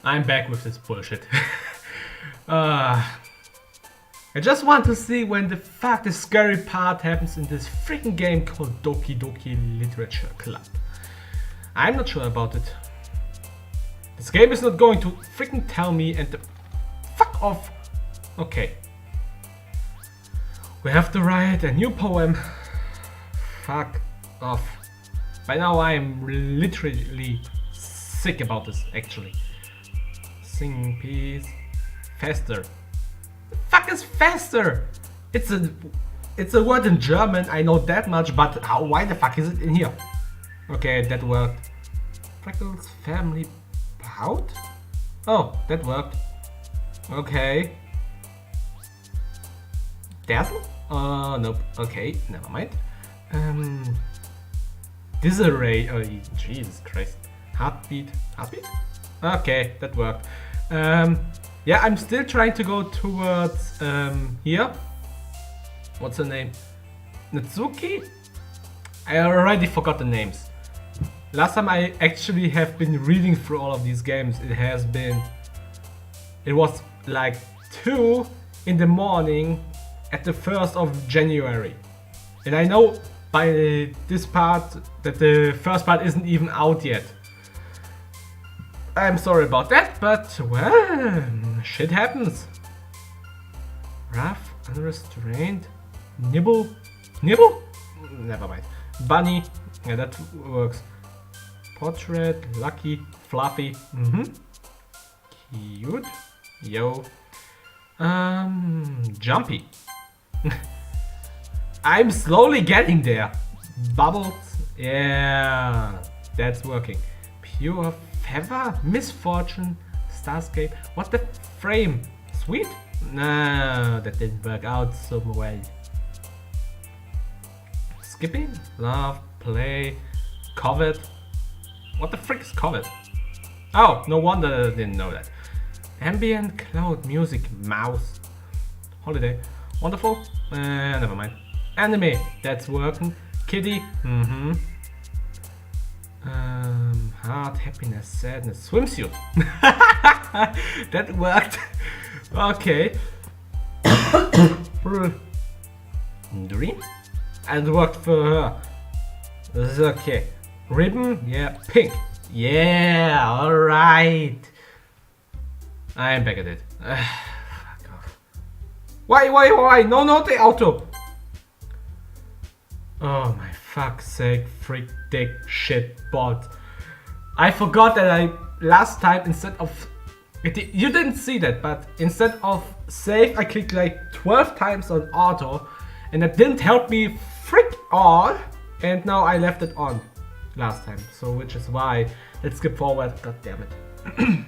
I'm back with this bullshit. I just want to see when the fuck the scary part happens in this freaking game called Doki Doki Literature Club. I'm not sure about it. This game is not going to freaking tell me and the fuck off. Okay. We have to write a new poem. Fuck off. By now I am literally sick about this actually. Sing peace. Faster. The fuck is faster? It's a word in German, I know that much, but why the fuck is it in here? Okay, that worked. Freckles family pout? Oh, that worked. Okay. Dazzle? Nope. Okay, never mind. Disarray. Oh, Jesus Christ. Heartbeat. Heartbeat? Okay, that worked. Yeah, I'm still trying to go towards here. What's her name? Natsuki? I already forgot the names. Last time I actually have been reading through all of these games, it was like 2 in the morning at the 1st of January. And I know by this part that the first part isn't even out yet. I'm sorry about that, but well, shit happens. Rough, unrestrained, nibble? Never mind. Bunny, yeah, that works. Portrait, lucky, fluffy, cute, yo. Jumpy. I'm slowly getting there. Bubbles, yeah, that's working. Pure feather, misfortune, starscape. What the frame? Sweet? No, that didn't work out so well. Skipping, love, play, covet. What the frick is covet? Oh, no wonder I didn't know that. Ambient, cloud, music, mouse. Holiday, wonderful. Never mind. Anime, that's working. Kitty, heart, happiness, sadness, swimsuit. That worked. Okay. Dream? And worked for her. This is okay. Ribbon, yeah, pink. Yeah, alright. I'm back at it. Fuck off. Why? No, not the auto. Oh my fuck's sake, freak dick shit bot. I forgot that last time instead of... You didn't see that, but instead of save, I clicked like 12 times on auto and that didn't help me frick all, and now I left it on last time, so which is why. Let's skip forward, god damn it.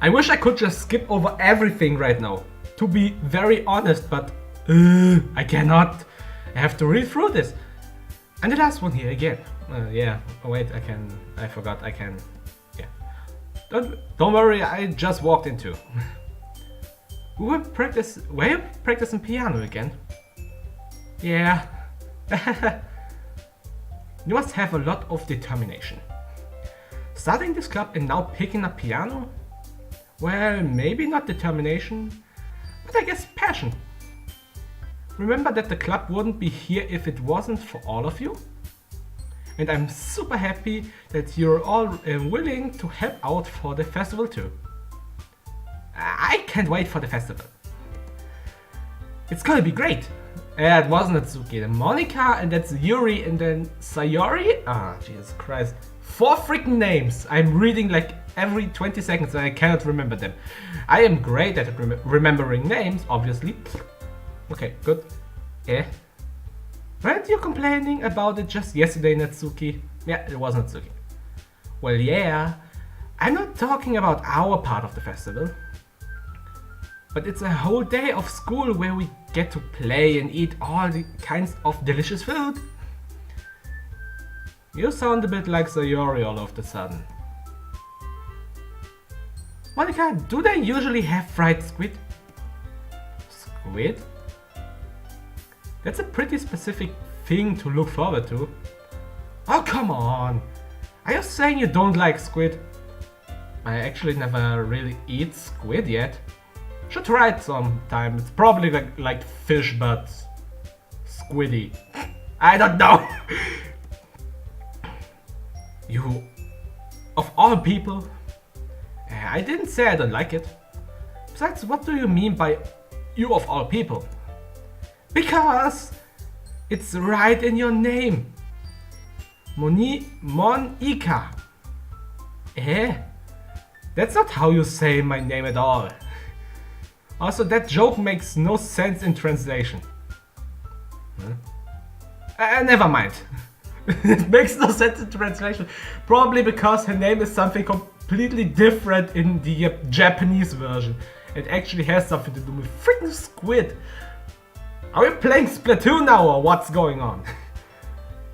I wish I could just skip over everything right now, to be very honest, but I cannot. I have to read through this. And the last one here again. Yeah, oh wait, I forgot I can, yeah. Don't worry, I just walked into. Were you practicing piano again? Yeah. You must have a lot of determination. Starting this club and now picking up piano? Well, maybe not determination, but I guess passion. Remember that the club wouldn't be here if it wasn't for all of you? And I'm super happy that you're all willing to help out for the festival too. I can't wait for the festival. It's gonna be great. Yeah, it wasn't Natsuki, then Monica, and that's Yuri, and then Sayori? Ah, Jesus Christ. 4 freaking names. I'm reading like every 20 seconds and I cannot remember them. I am great at remembering names, obviously. Okay, good. Eh? Weren't you complaining about it just yesterday, Natsuki? Yeah, it was Natsuki. Well, yeah. I'm not talking about our part of the festival. But it's a whole day of school where we get to play and eat all the kinds of delicious food. You sound a bit like Sayori all of a sudden. Monica, do they usually have fried squid? Squid? That's a pretty specific thing to look forward to. Oh, come on! Are you saying you don't like squid? I actually never really eat squid yet. Should try it sometime. It's probably like fish, but squiddy. I don't know. You, of all people, I didn't say I don't like it. Besides, what do you mean by you of all people? Because it's right in your name. Monica. That's not how you say my name at all. Also, that joke makes no sense in translation. Never mind. It makes no sense in translation. Probably because her name is something completely different in the Japanese version. It actually has something to do with freaking squid. Are we playing Splatoon now or what's going on?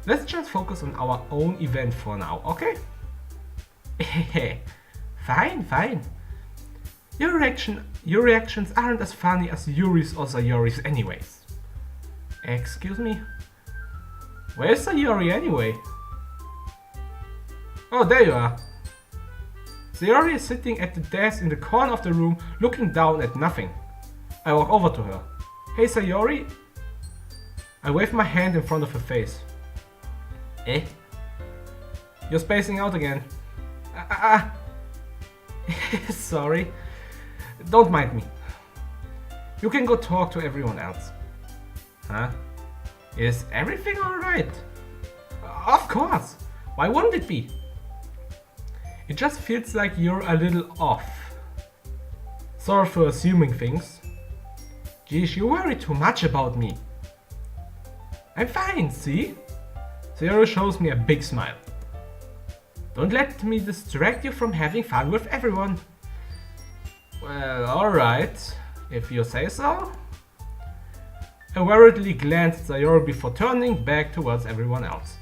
Let's just focus on our own event for now, okay? Fine. Your reactions aren't as funny as Yuri's or Sayori's anyways. Excuse me? Where's Sayori anyway? Oh, there you are. Sayori is sitting at the desk in the corner of the room, looking down at nothing. I walk over to her. Hey Sayori? I wave my hand in front of her face. You're spacing out again. Sorry. Don't mind me. You can go talk to everyone else. Huh? Is everything alright? Of course! Why wouldn't it be? It just feels like you're a little off. Sorry for assuming things. Geez, you worry too much about me. I'm fine, see? Sayori shows me a big smile. Don't let me distract you from having fun with everyone. Well, alright, if you say so. I worriedly glanced at Sayori before turning back towards everyone else.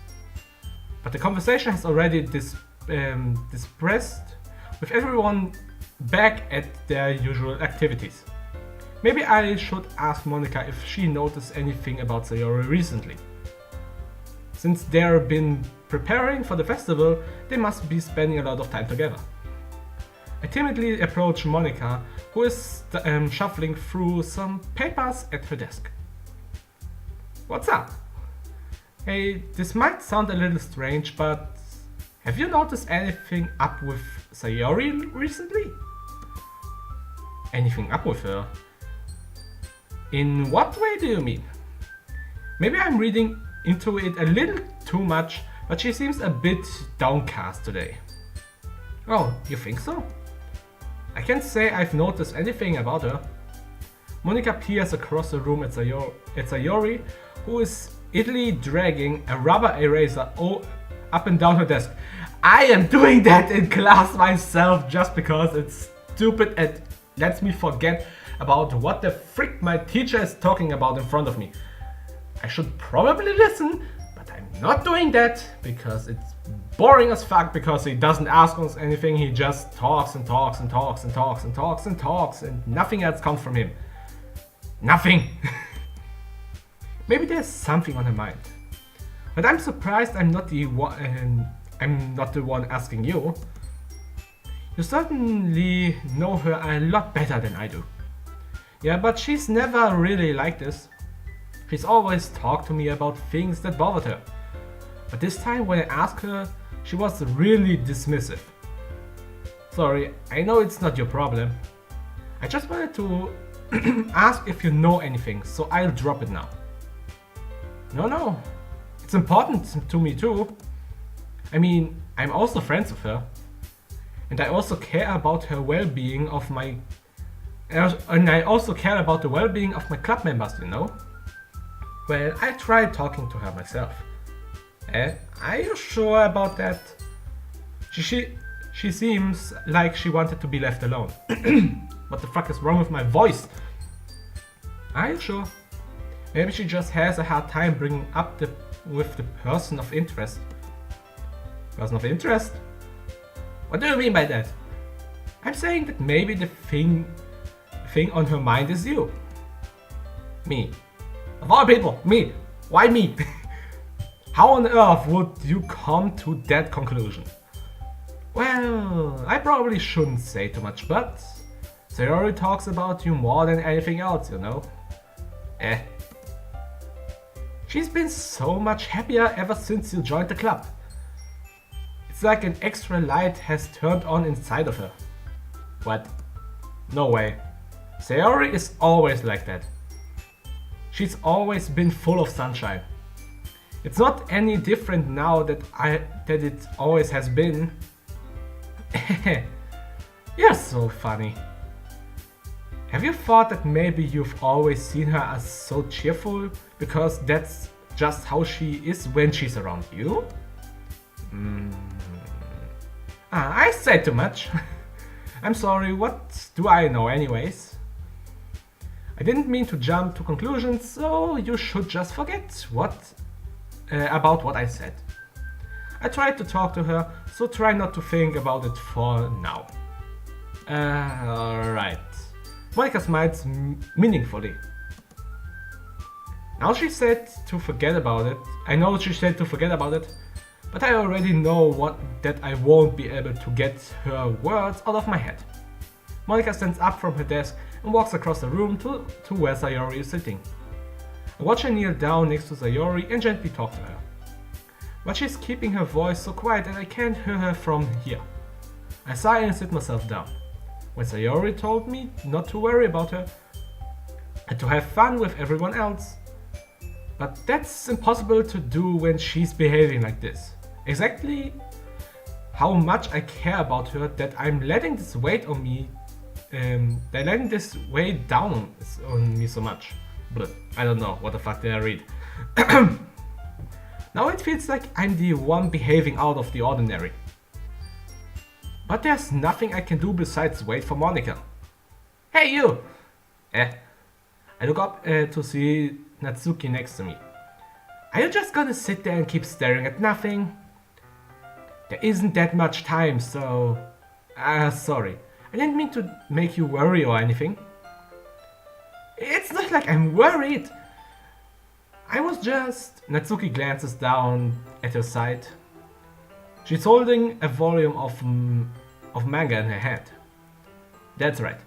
But the conversation has already dispersed, with everyone back at their usual activities. Maybe I should ask Monica if she noticed anything about Sayori recently. Since they've been preparing for the festival, they must be spending a lot of time together. I timidly approach Monica, who is shuffling through some papers at her desk. What's up? Hey, this might sound a little strange, but have you noticed anything up with Sayori recently? Anything up with her? In what way do you mean? Maybe I'm reading into it a little too much, but she seems a bit downcast today. Oh, you think so? I can't say I've noticed anything about her. Monica peers across the room at Sayori, who is idly dragging a rubber eraser up and down her desk. I am doing that in class myself just because it's stupid and lets me forget about what the frick my teacher is talking about in front of me. I should probably listen, but I'm not doing that because it's boring as fuck, because he doesn't ask us anything, he just talks and talks and talks and talks and talks and talks and nothing else comes from him. Nothing! Maybe there's something on her mind. But I'm surprised I'm not the one asking you. You certainly know her a lot better than I do. Yeah, but she's never really like this. She's always talked to me about things that bothered her. But this time when I asked her, she was really dismissive. Sorry, I know it's not your problem. I just wanted to ask if you know anything, so I'll drop it now. No. It's important to me too. I mean, I'm also friends with her. And I also care about her well-being of my... And I also care about the well-being of my club members, you know? Well, I tried talking to her myself. Are you sure about that? She seems like she wanted to be left alone. What the fuck is wrong with my voice? Are you sure? Maybe she just has a hard time bringing up with the person of interest. Person of interest? What do you mean by that? I'm saying that maybe the thing on her mind is you. Me. Of all people, me. Why me? How on earth would you come to that conclusion? Well, I probably shouldn't say too much, but Sayori talks about you more than anything else, you know. Eh. She's been so much happier ever since you joined the club. It's like an extra light has turned on inside of her. What? No way. Sayori is always like that. She's always been full of sunshine. It's not any different now that it always has been. You're so funny. Have you thought that maybe you've always seen her as so cheerful because that's just how she is when she's around you? I said too much. I'm sorry, what do I know anyways? I didn't mean to jump to conclusions, so you should just forget about what I said. I tried to talk to her, so try not to think about it for now. Alright. Monica smiles meaningfully. Now she said to forget about it. I know she said to forget about it, but I already know that I won't be able to get her words out of my head. Monica stands up from her desk and walks across the room to where Sayori is sitting. I watch her kneel down next to Sayori and gently talk to her. But she's keeping her voice so quiet that I can't hear her from here. I sigh and sit myself down. When Sayori told me not to worry about her and to have fun with everyone else. But that's impossible to do when she's behaving like this. Exactly how much I care about her that I'm letting this weight on me. They're letting this weigh down on me so much. But I don't know what the fuck did I read. Now it feels like I'm the one behaving out of the ordinary. But there's nothing I can do besides wait for Monica. Hey you! I look up to see Natsuki next to me. Are you just gonna sit there and keep staring at nothing? There isn't that much time, so... sorry. I didn't mean to make you worry or anything. It's not like I'm worried. I was just... Natsuki glances down at her side. She's holding a volume of manga in her hand. That's right.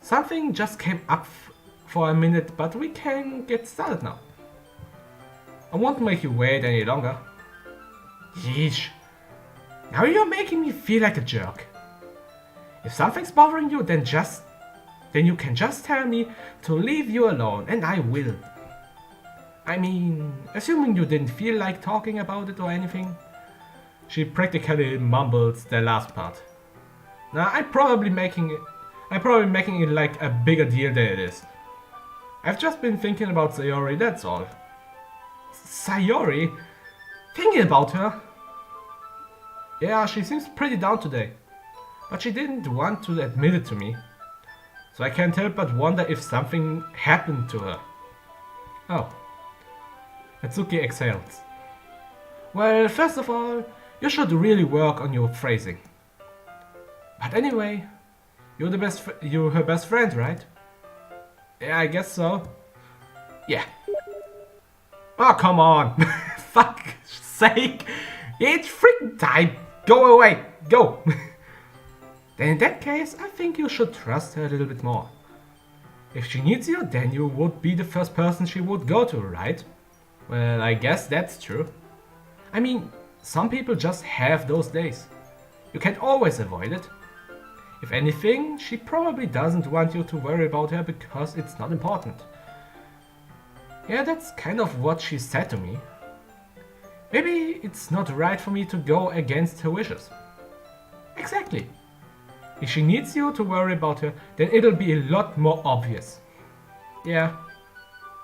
Something just came up for a minute, but we can get started now. I won't make you wait any longer. Yeesh. Now you're making me feel like a jerk. If something's bothering you, then you can just tell me to leave you alone, and I will. I mean, assuming you didn't feel like talking about it or anything. She practically mumbles the last part. Now I'm probably making it like a bigger deal than it is. I've just been thinking about Sayori, that's all. Sayori? Thinking about her? Yeah, she seems pretty down today. But she didn't want to admit it to me. So I can't help but wonder if something happened to her. Oh. Natsuki exhales. Well, first of all, you should really work on your phrasing. But anyway, you're her best friend, right? Yeah, I guess so. Yeah. Oh, come on. Fuck's sake. It's freaking time. Go away. Go. Then in that case, I think you should trust her a little bit more. If she needs you, then you would be the first person she would go to, right? Well, I guess that's true. I mean, some people just have those days. You can't always avoid it. If anything, she probably doesn't want you to worry about her because it's not important. Yeah, that's kind of what she said to me. Maybe it's not right for me to go against her wishes. Exactly. If she needs you to worry about her, then it'll be a lot more obvious. Yeah,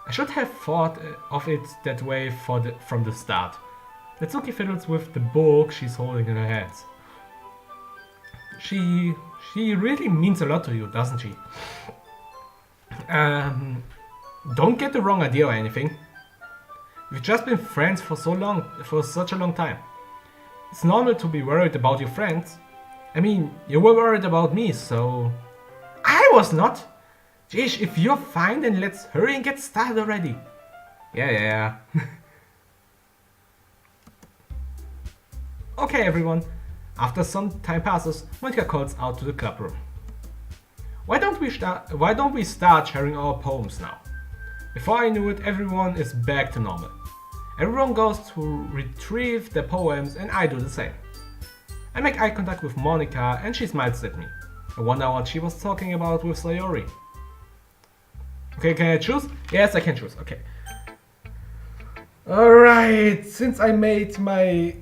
I should have thought of it that way from the start. Natsuki fiddles with the book she's holding in her hands. She really means a lot to you, doesn't she? Don't get the wrong idea or anything. We've just been friends for such a long time. It's normal to be worried about your friends. I mean, you were worried about me, so... I was not! Jeez, if you're fine, then let's hurry and get started already. Yeah. Okay, everyone. After some time passes, Monica calls out to the club room. Why don't we start sharing our poems now? Before I knew it, everyone is back to normal. Everyone goes to retrieve their poems and I do the same. I make eye contact with Monica and she smiles at me. I wonder what she was talking about with Sayori. Okay, can I choose? Yes, I can choose. Okay. Alright, since I made my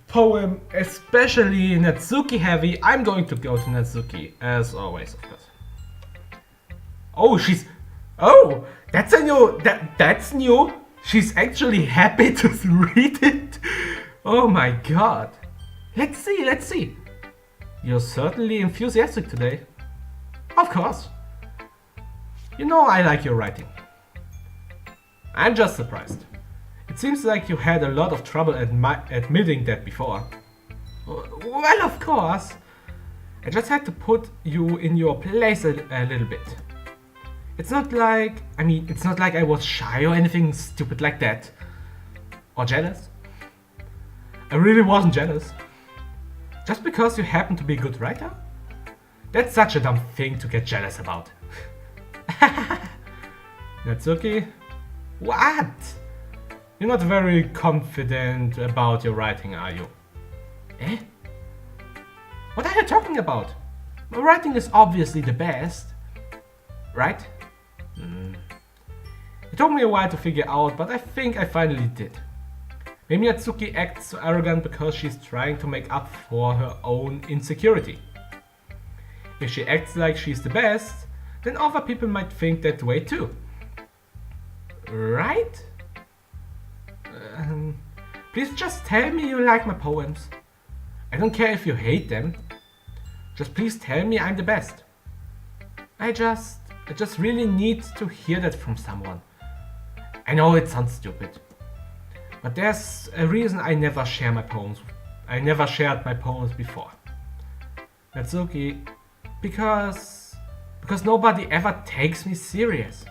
poem especially Natsuki heavy, I'm going to go to Natsuki, as always, of course. Oh, oh, that's a new... That's new. She's actually happy to read it. Oh my god. Let's see. You're certainly enthusiastic today. Of course. You know I like your writing. I'm just surprised. It seems like you had a lot of trouble admitting that before. Well, of course. I just had to put you in your place a little bit. It's not like I was shy or anything stupid like that. Or jealous. I really wasn't jealous. Just because you happen to be a good writer? That's such a dumb thing to get jealous about. Natsuki? What? You're not very confident about your writing, are you? Eh? What are you talking about? My writing is obviously the best. Right? It took me a while to figure out, but I think I finally did. Maybe Natsuki acts so arrogant because she's trying to make up for her own insecurity. If she acts like she's the best, then other people might think that way too. Right? Please just tell me you like my poems. I don't care if you hate them. Just please tell me I'm the best. I just really need to hear that from someone. I know it sounds stupid, but there's a reason I never share my poems. I never shared my poems before. Natsuki, because nobody ever takes me serious.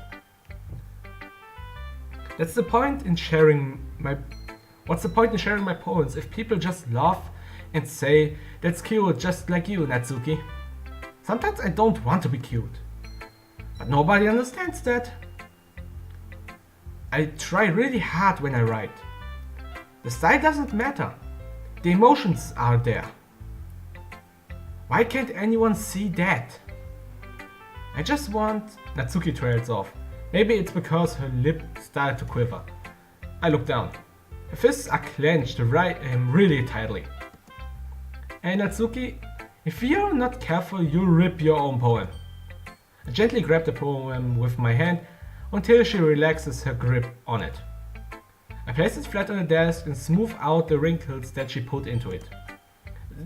What's the point in sharing my poems if people just laugh and say, that's cute, just like you, Natsuki? Sometimes I don't want to be cute, but nobody understands that. I try really hard when I write. The style doesn't matter. The emotions are there. Why can't anyone see that? I just want... Natsuki trails off. Maybe it's because her lip started to quiver. I look down. Her fists are clenched really tightly. Hey Natsuki, if you're not careful, you'll rip your own poem. I gently grab the poem with my hand until she relaxes her grip on it. I place it flat on the desk and smooth out the wrinkles that she put into it.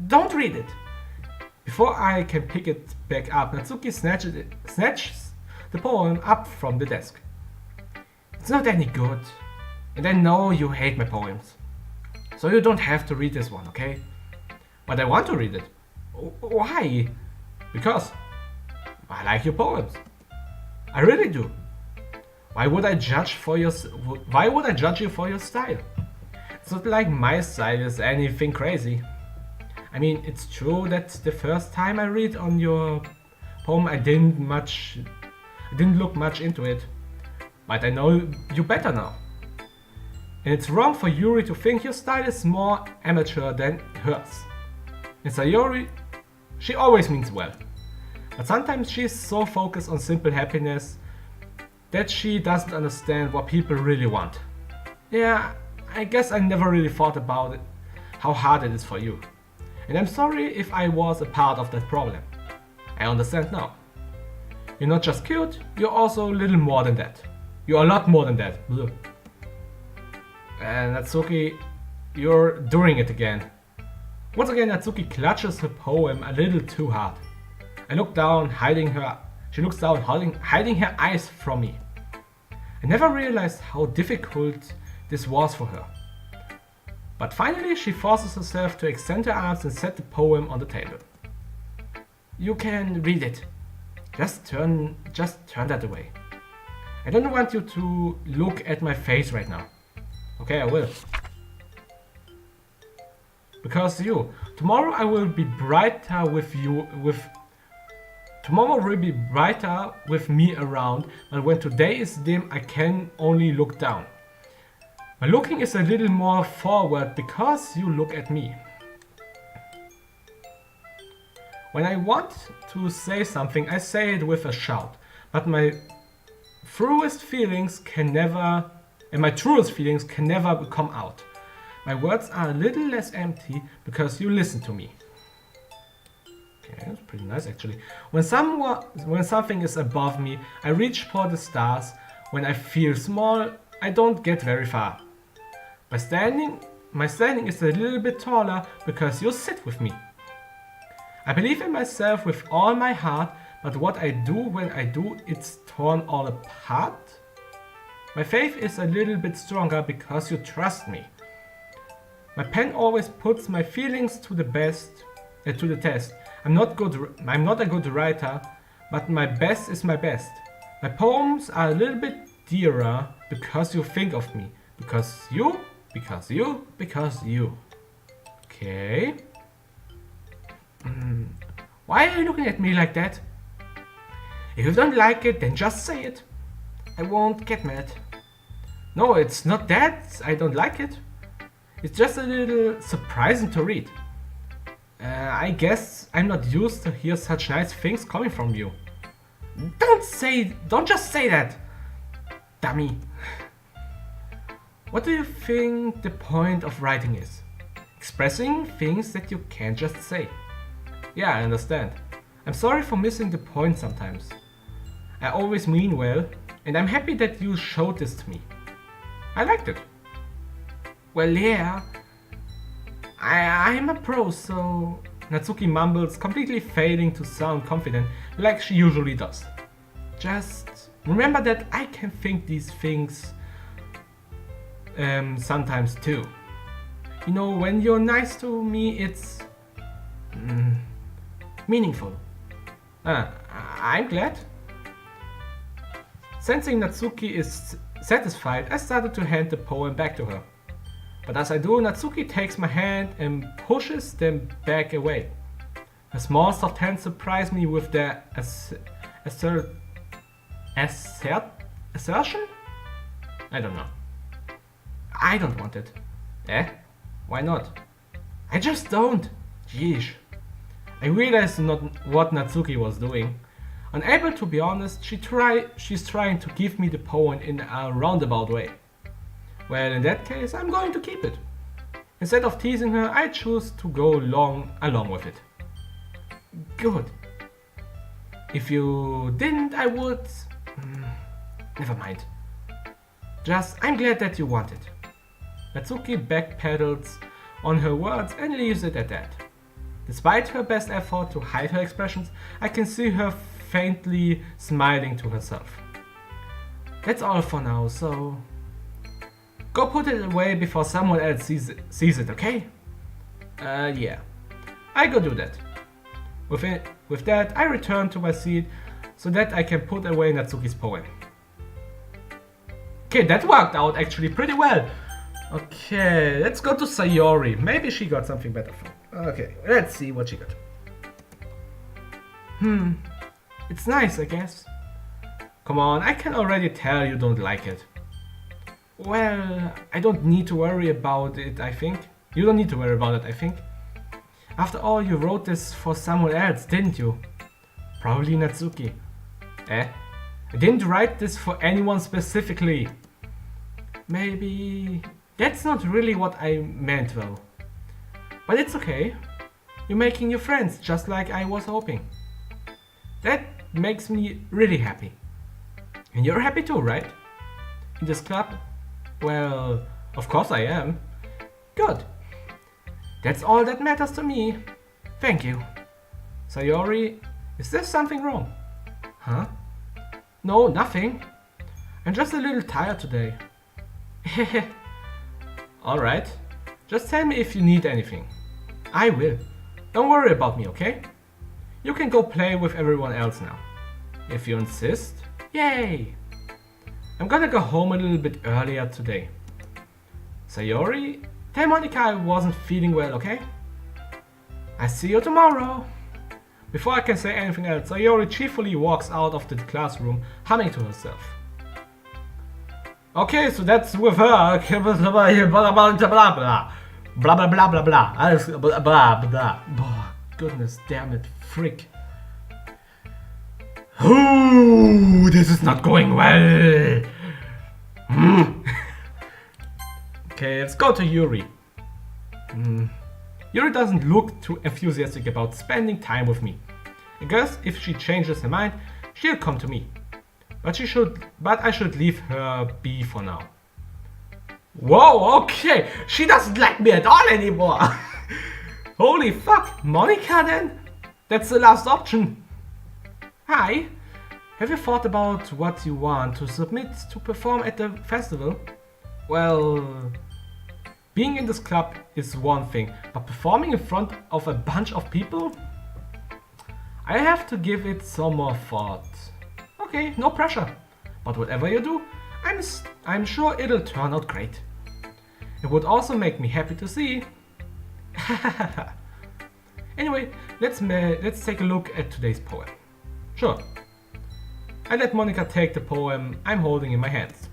Don't read it! Before I can pick it back up, Natsuki snatches the poem up from the desk. It's not any good, and I know you hate my poems. So you don't have to read this one, okay? But I want to read it. Why? Because I like your poems. I really do. Why would I judge you for your style? It's not like my style is anything crazy. I mean, it's true that the first time I read on your poem I didn't look much into it. But I know you better now. And it's wrong for Yuri to think your style is more amateur than hers. And Sayori, she always means well. But sometimes she's so focused on simple happiness that she doesn't understand what people really want. Yeah, I guess I never really thought about it, how hard it is for you. And I'm sorry if I was a part of that problem. I understand now. You're not just cute, you're also a little more than that. You're a lot more than that. Bleh. And Natsuki, you're doing it again. Once again, Natsuki clutches her poem a little too hard. I look down, hiding her eyes from me. I never realized how difficult this was for her. But finally she forces herself to extend her arms and set the poem on the table. You can read it. Just turn that away. I don't want you to look at my face right now. Okay, I will. because you. Tomorrow I will be brighter with you, tomorrow will be brighter with me around, but when today is dim I can only look down. My looking is a little more forward because you look at me. When I want to say something, I say it with a shout, but my truest feelings can never come out. My words are a little less empty because you listen to me. Okay, that's pretty nice actually. When something is above me, I reach for the stars. When I feel small, I don't get very far. My standing is a little bit taller because you sit with me. I believe in myself with all my heart, but what I do when I do, it's torn all apart. My faith is a little bit stronger because you trust me. My pen always puts my feelings to the test. I'm not a good writer, but my best is my best. My poems are a little bit dearer because you think of me. Because you. Okay. Why are you looking at me like that? If you don't like it, then just say it. I won't get mad. No, it's not that I don't like it. It's just a little surprising to read. I guess I'm not used to hear such nice things coming from you. Don't just say that, dummy. What do you think the point of writing is? Expressing things that you can't just say. Yeah, I understand. I'm sorry for missing the point sometimes. I always mean well, and I'm happy that you showed this to me. I liked it. Well, yeah. I'm a pro, so... Natsuki mumbles, completely failing to sound confident, like she usually does. Just remember that I can think these things sometimes too. You know, when you're nice to me, it's meaningful. I'm glad. Sensing Natsuki is satisfied, I started to hand the poem back to her. But as I do, Natsuki takes my hand and pushes them back away. Her small soft hands surprise me with their assertion? I don't know. I don't want it. Eh? Why not? I just don't. Yeesh. I realized not what Natsuki was doing. Unable to be honest, she's trying to give me the poem in a roundabout way. Well, in that case, I'm going to keep it. Instead of teasing her, I choose to go along with it. Good. If you didn't, I would... never mind. Just, I'm glad that you want it. Natsuki backpedals on her words and leaves it at that. Despite her best effort to hide her expressions, I can see her faintly smiling to herself. That's all for now, so... Go put it away before someone else sees it, okay? Yeah. I go do that. With that, I return to my seat so that I can put away Natsuki's poem. Okay, that worked out actually pretty well. Okay, let's go to Sayori. Maybe she got something better for. Okay, let's see what she got. It's nice, I guess. Come on, I can already tell you don't like it. Well, I don't need to worry about it, I think. You don't need to worry about it, I think. After all, you wrote this for someone else, didn't you? Probably Natsuki. Eh? I didn't write this for anyone specifically. Maybe... That's not really what I meant though. But it's okay. You're making new friends, just like I was hoping. That makes me really happy. And you're happy too, right? In this club? Well, of course I am. Good. That's all that matters to me. Thank you. Sayori, is there something wrong? Huh? No, nothing. I'm just a little tired today. Alright. Just tell me if you need anything. I will. Don't worry about me, okay? You can go play with everyone else now. If you insist. Yay! I'm gonna go home a little bit earlier today. Sayori, tell Monica I wasn't feeling well, okay? I see you tomorrow. Before I can say anything else, Sayori cheerfully walks out of the classroom, humming to herself. Okay, so that's with her. Blah blah blah blah blah blah blah blah. Alles blah blah blah. Oh, goodness damn it, frick. Ooh, this is not going well. Okay, let's go to Yuri. Yuri doesn't look too enthusiastic about spending time with me. I guess if she changes her mind, she'll come to me. But I should leave her be for now. Whoa, okay, she doesn't like me at all anymore. Holy fuck, Monica then? That's the last option. Hi, have you thought about what you want to submit to perform at the festival? Well, being in this club is one thing, but performing in front of a bunch of people? I have to give it some more thought. Okay, no pressure. But whatever you do, I'm sure it'll turn out great. It would also make me happy to see. Anyway, let's take a look at today's poem. Sure. I let Monica take the poem I'm holding in my hands.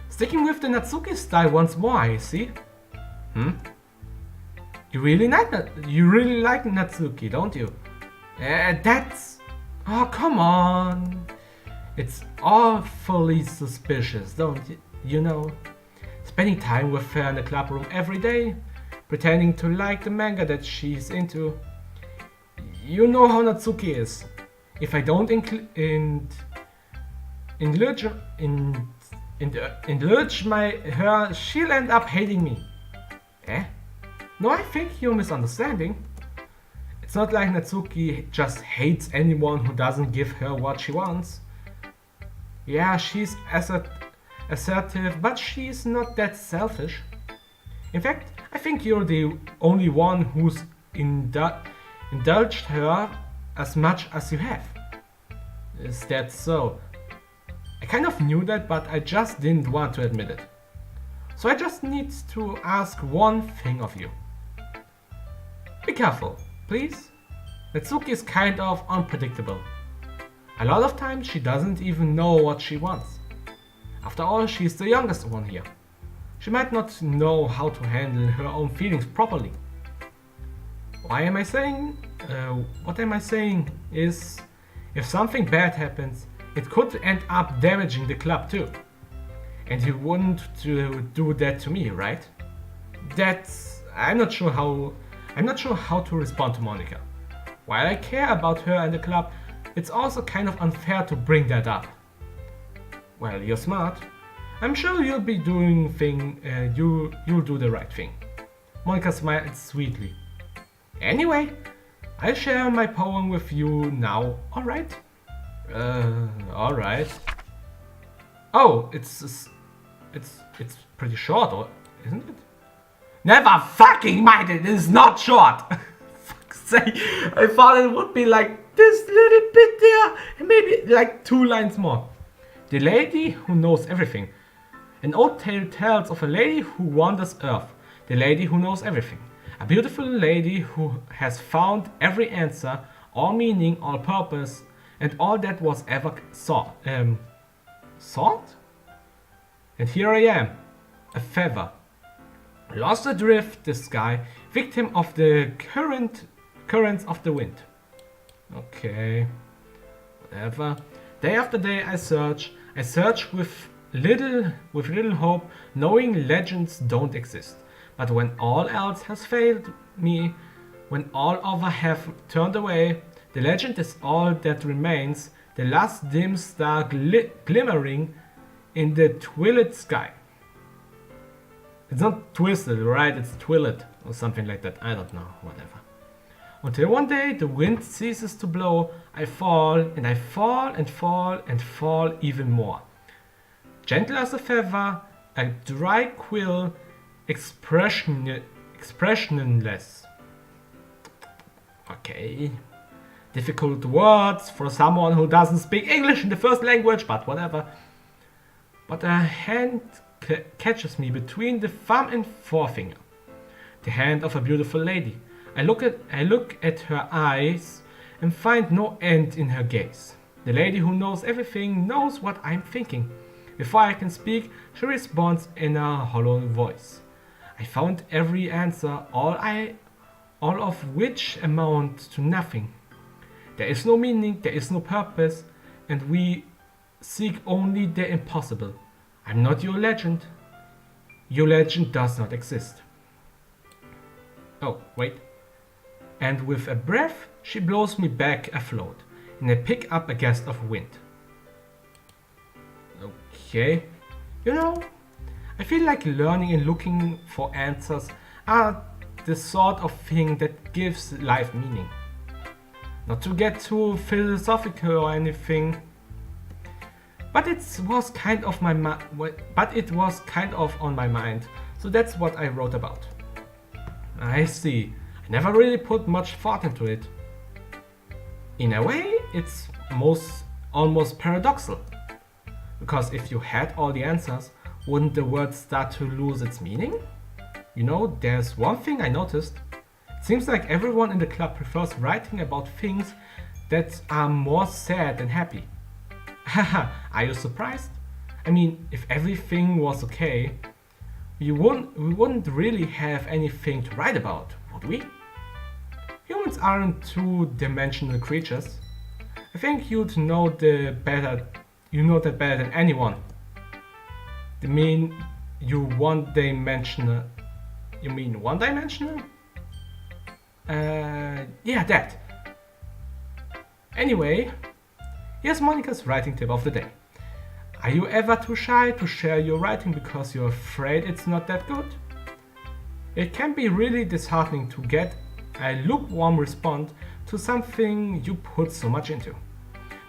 Sticking with the Natsuki style once more, I see. You really like Natsuki, don't you? That's... Oh, come on. It's awfully suspicious, don't you know? Spending time with her in the club room every day, pretending to like the manga that she's into. You know how Natsuki is. If I don't indulge her, she'll end up hating me. Eh? No, I think you're misunderstanding. It's not like Natsuki just hates anyone who doesn't give her what she wants. Yeah, she's assertive, but she's not that selfish. In fact, I think you're the only one who's indulged her as much as you have. Is that so? I kind of knew that, but I just didn't want to admit it. So I just need to ask one thing of you. Be careful, please. Natsuki is kind of unpredictable. A lot of times she doesn't even know what she wants. After all, she's the youngest one here. She might not know how to handle her own feelings properly. What am I saying is, if something bad happens, it could end up damaging the club too. And you wouldn't do that to me, right? I'm not sure how to respond to Monica. While I care about her and the club, it's also kind of unfair to bring that up. Well, you're smart. I'm sure you'll be doing you'll do the right thing. Monica smiled sweetly. Anyway, I'll share my poem with you now, alright? Alright. Oh, it's pretty short, isn't it? Never fucking mind, it is not short! Fuck's sake, I thought it would be like this little bit there, and maybe like 2 lines more. The lady who knows everything. An old tale tells of a lady who wanders Earth. The lady who knows everything. A beautiful lady who has found every answer, all meaning, all purpose, and all that was ever sought. Sought? And here I am, a feather, lost adrift the sky, victim of the currents of the wind. Okay, whatever. Day after day I search with little hope, knowing legends don't exist. But when all else has failed me, when all other have turned away, the legend is all that remains, the last dim star glimmering in the twilit sky. It's not twisted, right? It's twilit or something like that. I don't know, whatever. Until one day the wind ceases to blow, I fall and I fall and fall and fall even more. Gentle as a feather, a dry quill, expressionless. Okay. Difficult words for someone who doesn't speak English in the first language, but whatever. But a hand catches me between the thumb and forefinger. The hand of a beautiful lady. I look at her eyes and find no end in her gaze. The lady who knows everything knows what I'm thinking. Before I can speak, she responds in a hollow voice. I found every answer, all of which amount to nothing. There is no meaning, there is no purpose, and we seek only the impossible. I'm not your legend. Your legend does not exist. Oh, wait. And with a breath, she blows me back afloat, and I pick up a gust of wind. Okay. You know, I feel like learning and looking for answers are the sort of thing that gives life meaning. Not to get too philosophical or anything, but it was kind of on my mind, so that's what I wrote about. I see. I never really put much thought into it. In a way, it's almost paradoxical. Because if you had all the answers, wouldn't the world start to lose its meaning? You know, there's one thing I noticed. It seems like everyone in the club prefers writing about things that are more sad than happy. Haha, are you surprised? I mean, if everything was okay, we wouldn't really have anything to write about, would we? Humans aren't two-dimensional creatures. I think you know that better than anyone. You mean one-dimensional? You mean one-dimensional? Yeah, that. Anyway, here's Monica's writing tip of the day. Are you ever too shy to share your writing because you're afraid it's not that good? It can be really disheartening to get a lukewarm response to something you put so much into.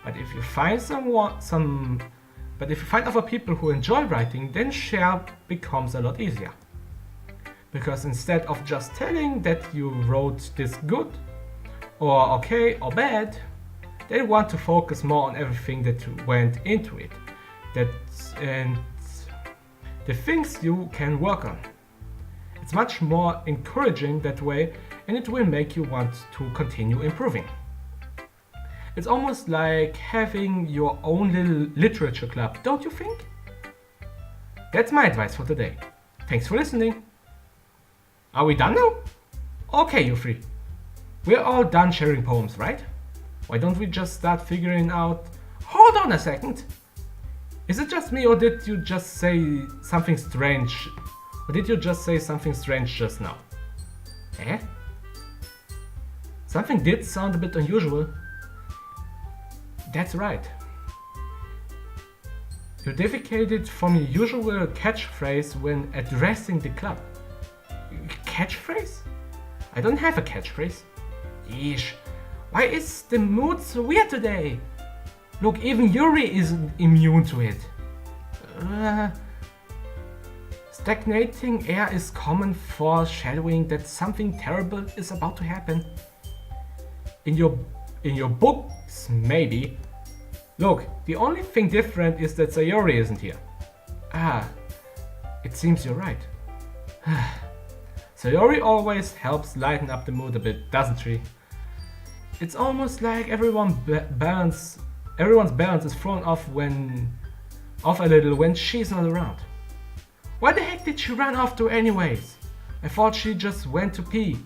But if you find other people who enjoy writing, then share becomes a lot easier. Because instead of just telling that you wrote this good, or okay, or bad, they want to focus more on everything that went into it, and the things you can work on. It's much more encouraging that way, and it will make you want to continue improving. It's almost like having your own little literature club, don't you think? That's my advice for today. Thanks for listening. Are we done now? Okay, you three. We're all done sharing poems, right? Why don't we just start figuring out... Hold on a second! Is it just me, or did you just say something strange? Or did you just say something strange just now? Eh? Something did sound a bit unusual. That's right. You deviated from your usual catchphrase when addressing the club. Catchphrase? I don't have a catchphrase. Yeesh. Why is the mood so weird today? Look, even Yuri isn't immune to it. Stagnating air is common foreshadowing that something terrible is about to happen. In your books, maybe. Look, the only thing different is that Sayori isn't here. Ah, it seems you're right. Sayori always helps lighten up the mood a bit, doesn't she? It's almost like everyone's balance is thrown off a little when she's not around. Where the heck did she run off to anyways? I thought she just went to pee.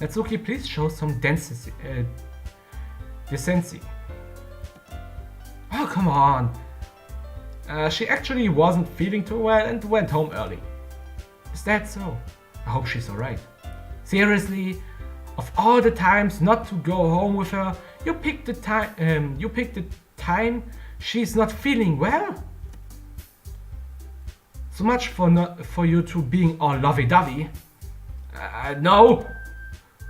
Natsuki, please show some decency. Oh, come on. She actually wasn't feeling too well and went home early. Is that so? I hope she's alright. Seriously? Of all the times not to go home with her, you picked the time she's not feeling well? So much for you two being all lovey-dovey. No.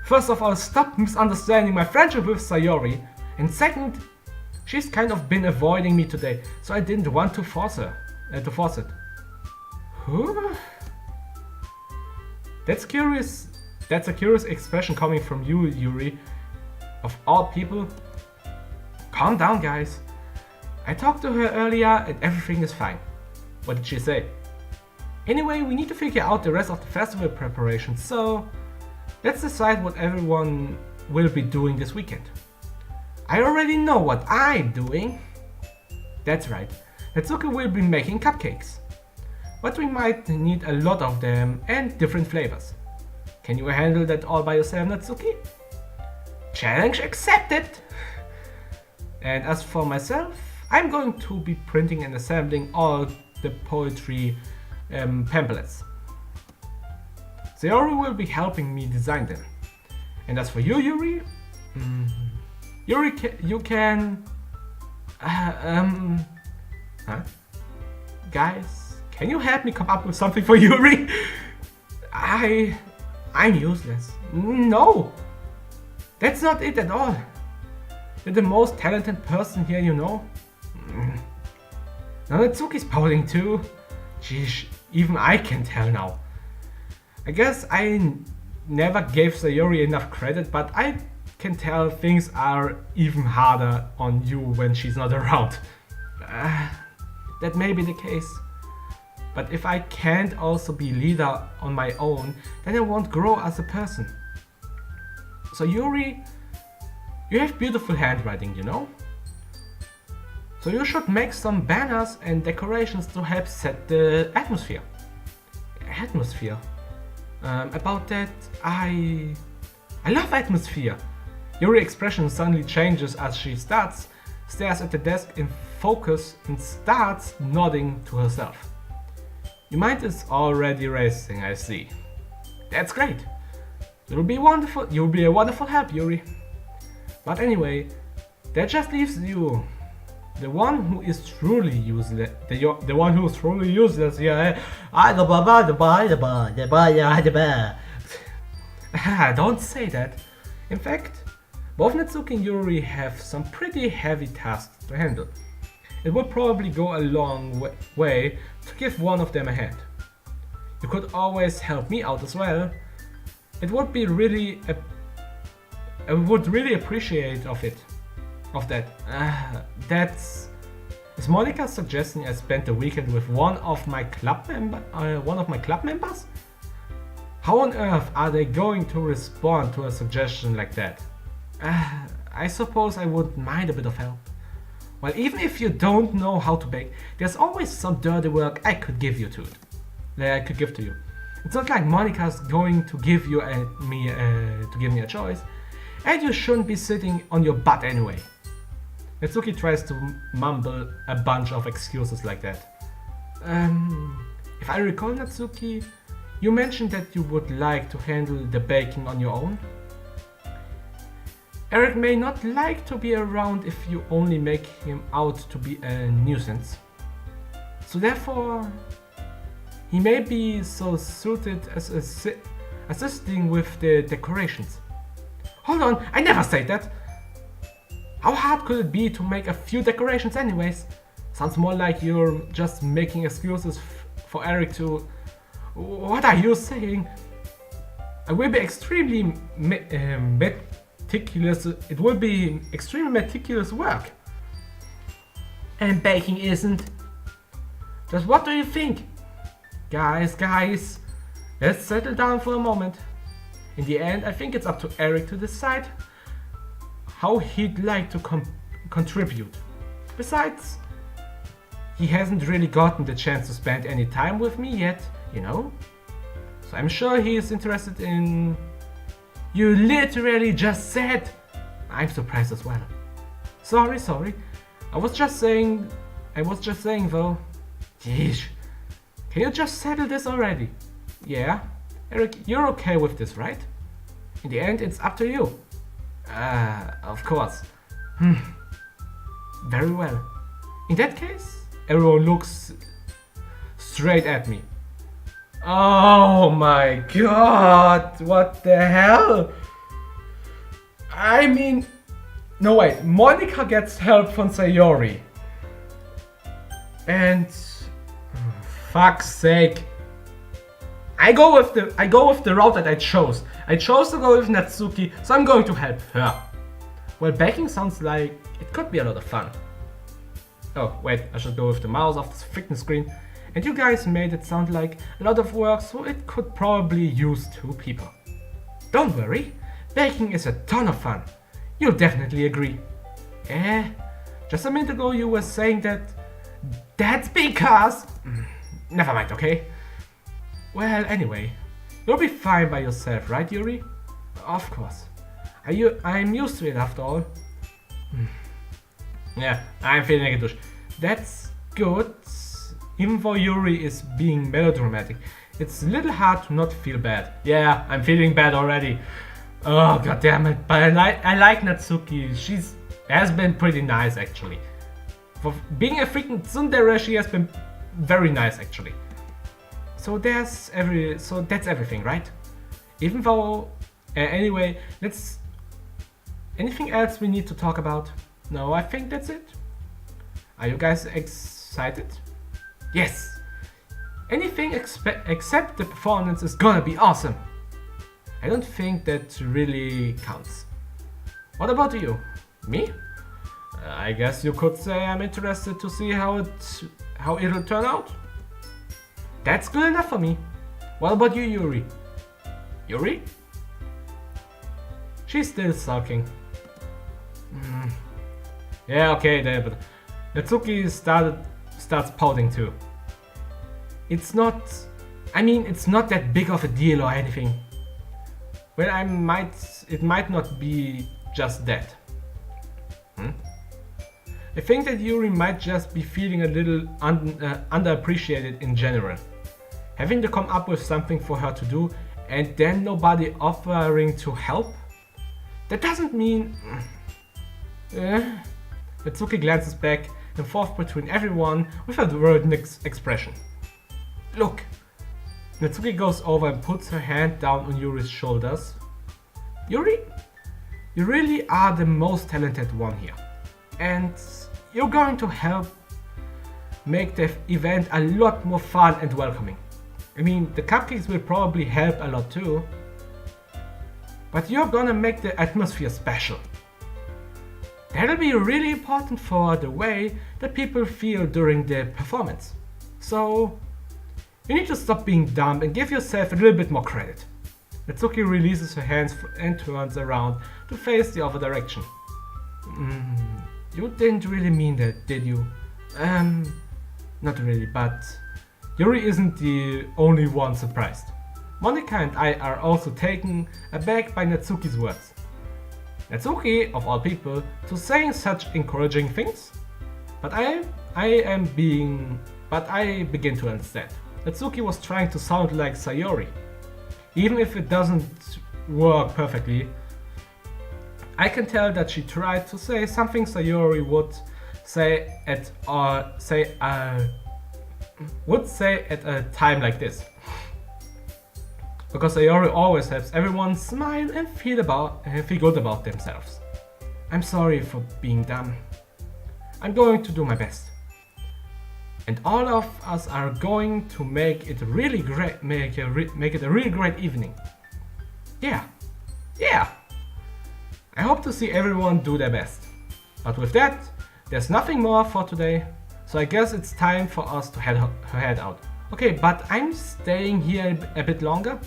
First of all, stop misunderstanding my friendship with Sayori. And second, she's kind of been avoiding me today, so I didn't want to force it. Huh? That's curious. That's a curious expression coming from you, Yuri. Of all people. Calm down, guys. I talked to her earlier and everything is fine. What did she say? Anyway, we need to figure out the rest of the festival preparation, so let's decide what everyone will be doing this weekend. I already know what I'm doing. That's right, Natsuki will be making cupcakes. But we might need a lot of them and different flavors. Can you handle that all by yourself, Natsuki? Challenge accepted! And as for myself, I'm going to be printing and assembling all the poetry pamphlets. Sayori will be helping me design them. And as for you, Yuri, you can... Huh? Guys, can you help me come up with something for Yuri? I'm useless. No! That's not it at all. You're the most talented person here, you know. Now Natsuki's pouting too. Jeez, even I can tell now. I guess I never gave Sayori enough credit, but I can tell things are even harder on you when she's not around. That may be the case. But if I can't also be leader on my own, then I won't grow as a person. So Yuri, you have beautiful handwriting, you know? So you should make some banners and decorations to help set the atmosphere. About that, I love atmosphere. Yuri's expression suddenly changes as she stares at the desk in focus and starts nodding to herself. Your mind is already racing, I see. That's great. You'll be a wonderful help, Yuri. But anyway, that just leaves you. The one who is truly useless. The one who is truly useless. Yeah. Don't say that. In fact, both Natsuki and Yuri have some pretty heavy tasks to handle. It would probably go a long way to give one of them a hand. You could always help me out as well. It would be really I would really appreciate of that. Is Monica suggesting I spend the weekend with one of my club members? How on earth are they going to respond to a suggestion like that? I suppose I wouldn't mind a bit of help. Well, even if you don't know how to bake, there's always some dirty work I could give to you. It's not like Monica's going to give me a choice, and you shouldn't be sitting on your butt anyway. Natsuki tries to mumble a bunch of excuses like that. If I recall, Natsuki, you mentioned that you would like to handle the baking on your own. Eric may not like to be around if you only make him out to be a nuisance. So therefore, he may be so suited as assisting with the decorations. Hold on, I never said that! How hard could it be to make a few decorations anyways? Sounds more like you're just making excuses for Eric to... What are you saying? I will be extremely meticulous. It will be extremely meticulous work. And baking isn't. Just what do you think? Guys, let's settle down for a moment. In the end, I think it's up to Eric to decide how he'd like to contribute. Besides, he hasn't really gotten the chance to spend any time with me yet, you know? So I'm sure he is interested in... You literally just said! I'm surprised as well. Sorry. I was just saying though. Yeesh. Can you just settle this already? Yeah? Eric, you're okay with this, right? In the end, it's up to you. Of course. Very well. In that case, everyone looks straight at me. Oh my god, what the hell? I mean, no wait, Monica gets help from Sayori. And fuck's sake. I go with the route that I chose. I chose to go with Natsuki, so I'm going to help her. Well, baking sounds like it could be a lot of fun. Oh, wait, I should go with the mouse off the freaking screen. And you guys made it sound like a lot of work, so it could probably use 2 people. Don't worry, baking is a ton of fun. You'll definitely agree. Just a minute ago you were saying that... That's because... Never mind, okay? Well, anyway, you'll be fine by yourself, right, Yuri? Of course. I'm used to it after all. Yeah, I'm feeling like a douche. That's good. Even though Yuri is being melodramatic, it's a little hard to not feel bad. Yeah, I'm feeling bad already. Oh, god damn it. But I like Natsuki. She's has been pretty nice, actually. For being a freaking tsundere, she has been very nice, actually. So that's everything, right? Even though... anyway, anything else we need to talk about? No, I think that's it. Are you guys excited? Yes! Anything except the performance is gonna be awesome! I don't think that really counts. What about you? Me? I guess you could say I'm interested to see how it'll turn out. That's good enough for me. What about you, Yuri? Yuri? She's still sulking. Yeah, okay, there, but Natsuki starts pouting too. It's not that big of a deal or anything. Well, it might not be just that. I think that Yuri might just be feeling a little underappreciated in general. Having to come up with something for her to do and then nobody offering to help? That doesn't mean... Natsuki glances back and forth between everyone with a worried expression. Look! Natsuki goes over and puts her hand down on Yuri's shoulders. Yuri, you really are the most talented one here. And you're going to help make the event a lot more fun and welcoming. I mean, the cupcakes will probably help a lot too. But you're gonna make the atmosphere special. That'll be really important for the way that people feel during the performance. So, you need to stop being dumb and give yourself a little bit more credit. Natsuki releases her hands and turns around to face the other direction. You didn't really mean that, did you? Not really, but Yuri isn't the only one surprised. Monika and I are also taken aback by Natsuki's words. Natsuki, of all people, to saying such encouraging things? But I begin to understand. Natsuki was trying to sound like Sayori. Even if it doesn't work perfectly, I can tell that she tried to say something Sayori would say at a time like this. Because Sayori always helps everyone smile and feel good about themselves. I'm sorry for being dumb. I'm going to do my best. And all of us are going to make it really great, make it a really great evening. Yeah. I hope to see everyone do their best. But with that, there's nothing more for today, so I guess it's time for us to head out. Okay, but I'm staying here a bit longer.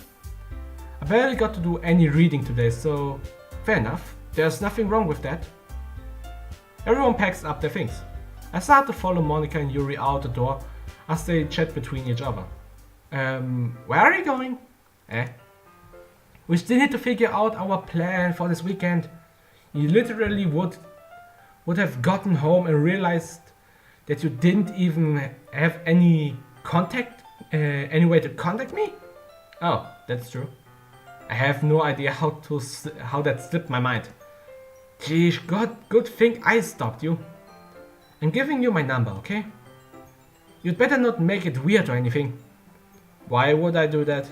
I barely got to do any reading today, so fair enough. There's nothing wrong with that. Everyone packs up their things. I start to follow Monika and Yuri out the door as they chat between each other. Where are you going? We still need to figure out our plan for this weekend. You literally would have gotten home and realized that you didn't even have any way to contact me? Oh, that's true. I have no idea how that slipped my mind. Geez, good thing I stopped you. I'm giving you my number, okay? You'd better not make it weird or anything. Why would I do that?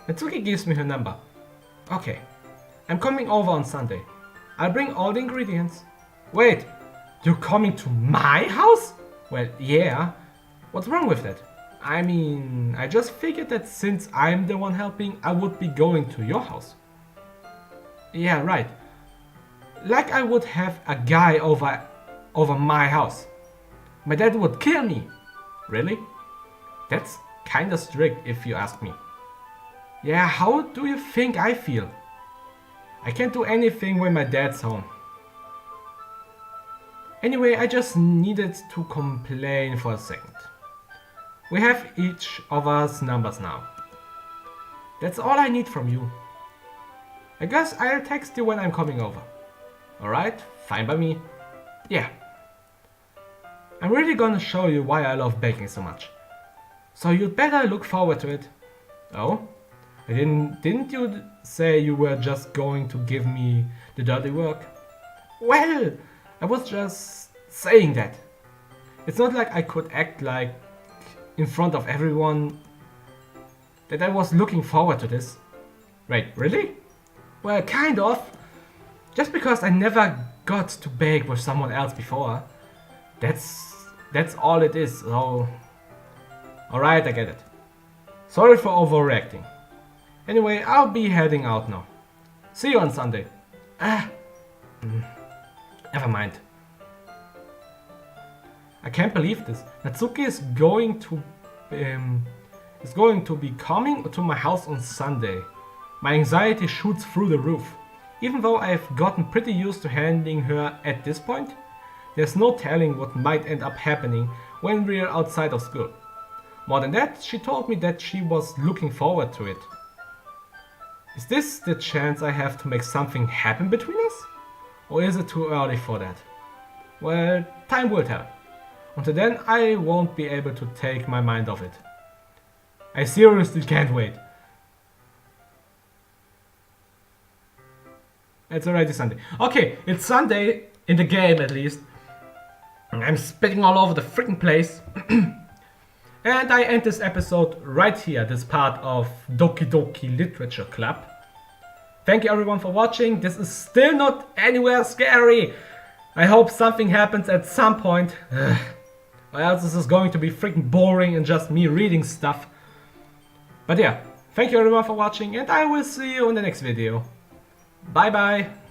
Natsuki gives me her number. Okay, I'm coming over on Sunday. I'll bring all the ingredients. Wait, you're coming to my house? Well, yeah. What's wrong with that? I mean, I just figured that since I'm the one helping, I would be going to your house. Yeah, right. Like I would have a guy over my house. My dad would kill me. Really? That's kinda strict if you ask me. Yeah, how do you think I feel? I can't do anything when my dad's home. Anyway, I just needed to complain for a second. We have each of us numbers now. That's all I need from you. I guess I'll text you when I'm coming over. Alright, fine by me. Yeah. I'm really gonna show you why I love baking so much. So you'd better look forward to it. Oh? Didn't you say you were just going to give me the dirty work? Well, I was just saying that. It's not like I could act like in front of everyone that I was looking forward to this. Wait, really? Well, kind of. Just because I never got to bake with someone else before. That's all it is, so... Alright, I get it. Sorry for overreacting. Anyway, I'll be heading out now. See you on Sunday. Never mind. I can't believe this. Natsuki is going to be coming to my house on Sunday. My anxiety shoots through the roof. Even though I've gotten pretty used to handling her at this point, there's no telling what might end up happening when we're outside of school. More than that, she told me that she was looking forward to it. Is this the chance I have to make something happen between us? Or is it too early for that? Well, time will tell. Until then, I won't be able to take my mind off it. I seriously can't wait. It's already Sunday. Okay, it's Sunday, in the game at least. I'm spitting all over the freaking place. And I end this episode right here, this part of Doki Doki Literature Club. Thank you everyone for watching. This is still not anywhere scary. I hope something happens at some point. Or else this is going to be freaking boring and just me reading stuff. But yeah, thank you everyone for watching and I will see you in the next video. Bye bye.